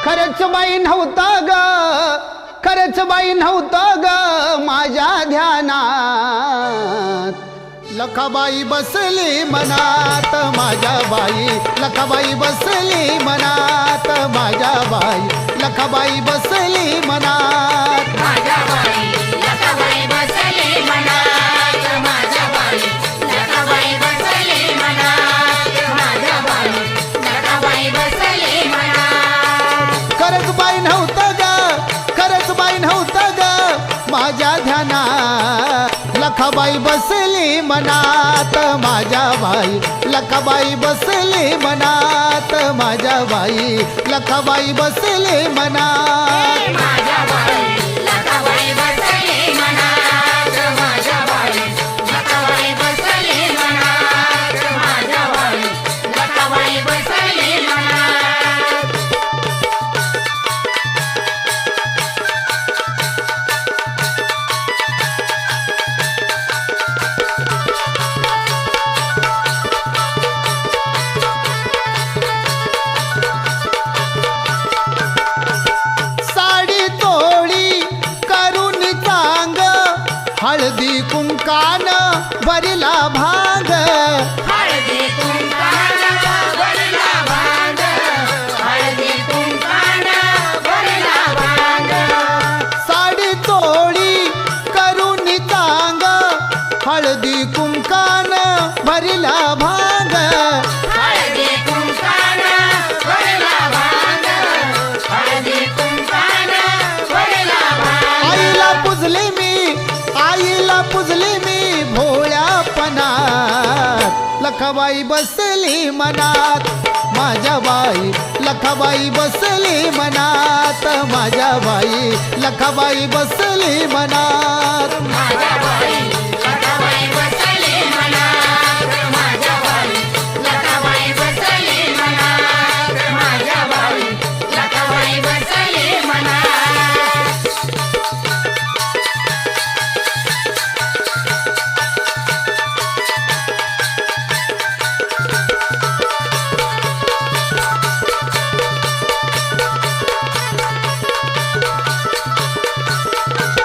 खरंच बाई नव्हता ग, खरंच बाई नव्हता ग माझ्या ध्यानात. लखाबाई बसली मनात माझ्या बाई, लखाबाई बसली मनात माझ्या बाई, लखाबाई बसली मनात माझ्या बाई. लखाबाई बसली मनात माझ्या बाई, लखाबाई बसली मनात माझ्या बाई, लखाबाई बसली मनात. खरंच बाई नव्हतं ग, खरंच बाई नव्हतं ग माझ्या ध्यानात. लखाबाई बसली मनात माझ्या बाई, लखाबाई बसली मनात माझ्या बाई, लखाबाई बसली मनात माझ्या बाई. लखाबाई बसली मनात माझ्या बाई, लखाबाई बसली मनात माझ्या बाई, लखाबाई बसली मनात. साडी तोळी करून चांग, हळदी कुंकान भरिला भांग. हळदी कुंकान भरला भांग, हळदी कुंकान भरला भांग. साडी तोळी करून चांग, हळदी कुंकान भरिला भांग. हळदी कुंकान भरला भांग, हळदी कुंकान भरला भांग. आईला पुजली मी, आईला पुजली मी भोळ्यापणात. लखाबाई बसली मनात माझ्या बाई, लखाबाई बसली मनात माझ्या बाई, लखाबाई बसली मनात माझ्या बाई. लखाबाई बसली मनात माझ्या बाई, लखाबाई बसली मनात माझ्या बाई, लखाबाई बसली मनात.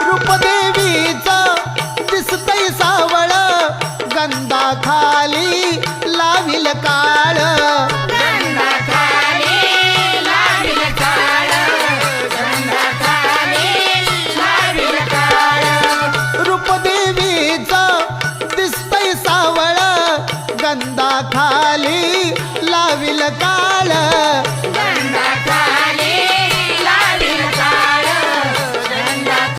रूपदेवीचा दिसतय सावळ, गंधा खाली लाविल काळ.